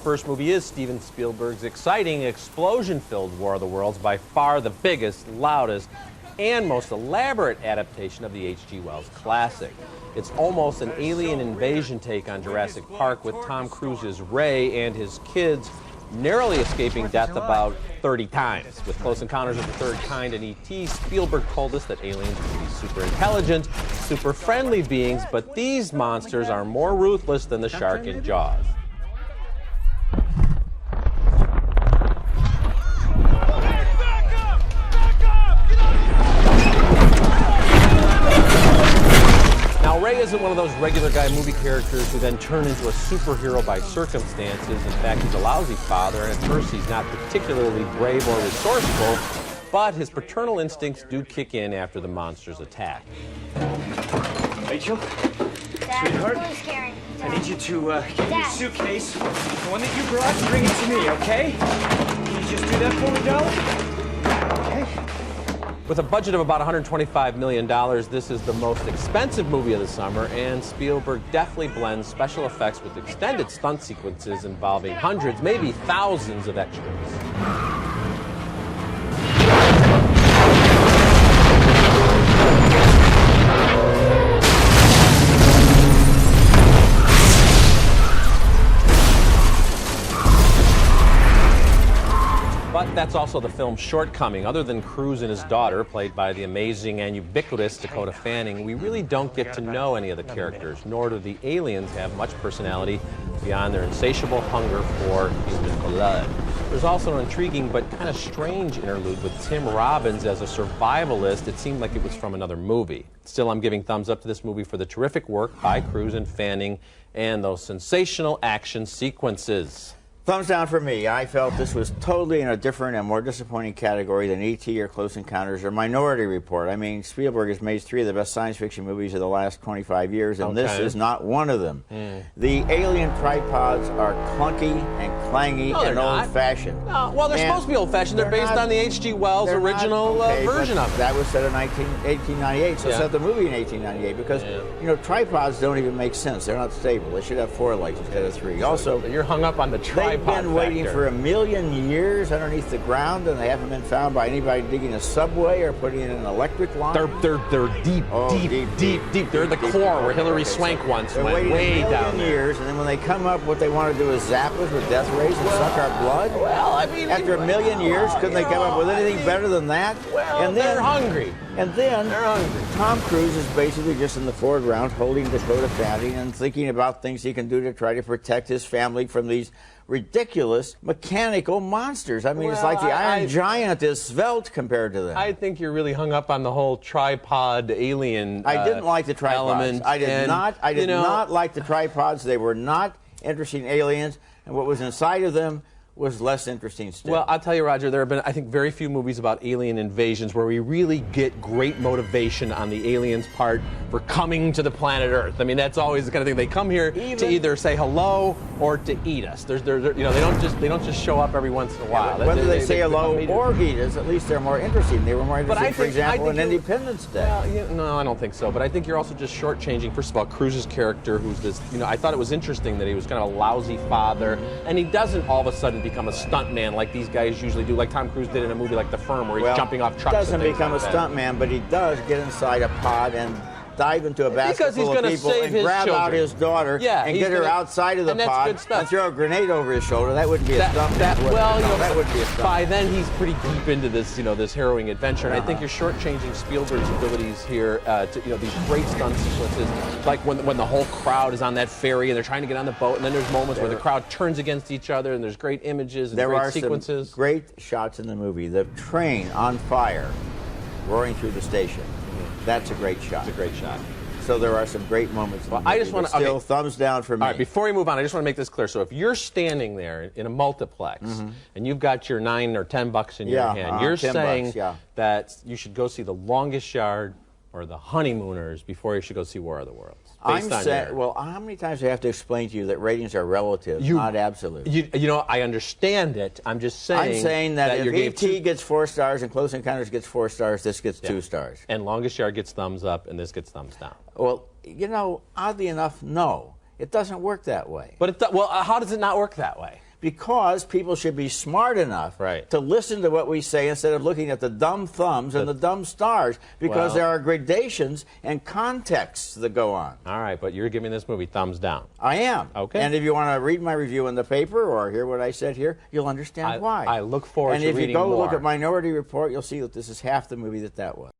first movie is Steven Spielberg's exciting, explosion-filled War of the Worlds, by far the biggest, loudest, and most elaborate adaptation of the H.G. Wells classic. It's almost an alien invasion take on Jurassic Park, with Tom Cruise's Ray and his kids narrowly escaping death about 30 times. With Close Encounters of the Third Kind and E.T., Spielberg told us that aliens can be super intelligent, super friendly beings, but these monsters are more ruthless than the shark in Jaws. Now, Ray isn't one of those regular guy movie characters who then turn into a superhero by circumstances. In fact, he's a lousy father, and at first he's not particularly brave or resourceful, but his paternal instincts do kick in after the monsters attack. Rachel? Dad, sweetheart? please, Karen. I need you to get your suitcase, the one that you brought, and bring it to me, okay? Can you just do that for me, darling? Okay. With a budget of about $125 million, this is the most expensive movie of the summer, and Spielberg definitely blends special effects with extended stunt sequences involving hundreds, maybe thousands of extras. But that's also the film's shortcoming. Other than Cruise and his daughter, played by the amazing and ubiquitous Dakota Fanning, we really don't get to know any of the characters, nor do the aliens have much personality beyond their insatiable hunger for human blood. There's also an intriguing but kind of strange interlude with Tim Robbins as a survivalist. It seemed like it was from another movie. Still, I'm giving thumbs up to this movie for the terrific work by Cruise and Fanning and those sensational action sequences. Thumbs down for me. I felt this was totally in a different and more disappointing category than E.T. or Close Encounters or Minority Report. I mean, Spielberg has made three of the best science fiction movies of the last 25 years, and this is not one of them. The alien tripods are clunky and clangy and old-fashioned. No, well, they're supposed to be old-fashioned. They're based on the H.G. Wells original version of it. That was set in 1898, so set the movie in 1898, because, you know, tripods don't even make sense. They're not stable. They should have 4 legs instead of 3. Also, you're hung up on the tripod. They've been waiting for 1 million years underneath the ground, and they haven't been found by anybody digging a subway or putting in an electric line. They're deep. They're the core where Hillary Swank once went, way down there. Years, and then when they come up, what they want to do is zap us with death rays and suck our blood. Well, I mean, after 1 million years, couldn't they come up with anything better than that? Well, and then, they're hungry. And then they're hungry. Tom Cruise is basically just in the foreground, holding Dakota Fanning and thinking about things he can do to try to protect his family from these ridiculous mechanical monsters. I mean, it's like the Iron Giant is svelte compared to them. I think you're really hung up on the whole tripod alien I didn't like the tripods. element. I did not like the tripods. They were not interesting aliens, and what was inside of them was less interesting still. Well, I'll tell you, Roger, there have been, I think, very few movies about alien invasions where we really get great motivation on the aliens' part for coming to the planet Earth. I mean, that's always the kind of thing. They come here to either say hello or to eat us. You know, they don't just show up every once in a while. Whether they say hello or eat us, at least they're more interesting. They were more interesting, for example, on Independence Day. Well, no, I don't think so. But I think you're also just shortchanging, first of all, Cruise's character, who's this, you know, I thought it was interesting that he was kind of a lousy father, and he doesn't all of a sudden become a stuntman like these guys usually do, like Tom Cruise did in a movie like The Firm, where he's jumping off trucks. He doesn't become a stuntman, but he does get inside a pod and dive into a basket full of people and grab out his daughter and get her outside of the pod and throw a grenade over his shoulder. That wouldn't be a stuntman. That would be a stuntman. By then he's pretty deep into this, you know, this harrowing adventure, and I think you're shortchanging Spielberg's abilities here to, you know, these great stunt sequences, like when the whole crowd is on that ferry and they're trying to get on the boat, and then there's moments where the crowd turns against each other, and there's great images and great sequences. There are some great shots in the movie. The train on fire, roaring through the station. That's a great shot. It's a great shot. So there are some great moments. Well, I just want to still thumbs down for me. All right, before we move on, I just want to make this clear. So if you're standing there in a multiplex and you've got your $9 or $10 in your hand, you're saying that you should go see The Longest Yard or The Honeymooners before you should go see War of the Worlds. I'm saying, well, how many times do I have to explain to you that ratings are relative, not absolute? You know, I understand it. I'm just saying. I'm saying that if E.T. gets 4 stars and Close Encounters gets 4 stars, this gets 2 stars. And Longest Yard gets thumbs up, and this gets thumbs down. Well, you know, oddly enough, no. It doesn't work that way. But well, how does it not work that way? because people should be smart enough to listen to what we say instead of looking at the dumb thumbs and the dumb stars, because there are gradations and contexts that go on. All right, but you're giving this movie thumbs down. I am. Okay. And if you want to read my review in the paper or hear what I said here, you'll understand why. I look forward to reading more. And if you go look at Minority Report, you'll see that this is half the movie that was.